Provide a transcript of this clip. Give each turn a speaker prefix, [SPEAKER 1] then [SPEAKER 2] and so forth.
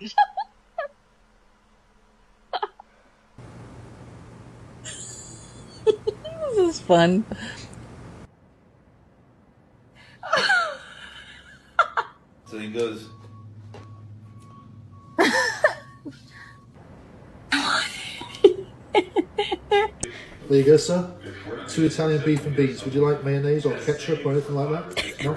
[SPEAKER 1] This is fun.
[SPEAKER 2] So he goes,
[SPEAKER 3] There you go, sir. 2 Italian beef and beans. Would you like mayonnaise or ketchup or anything like that? No?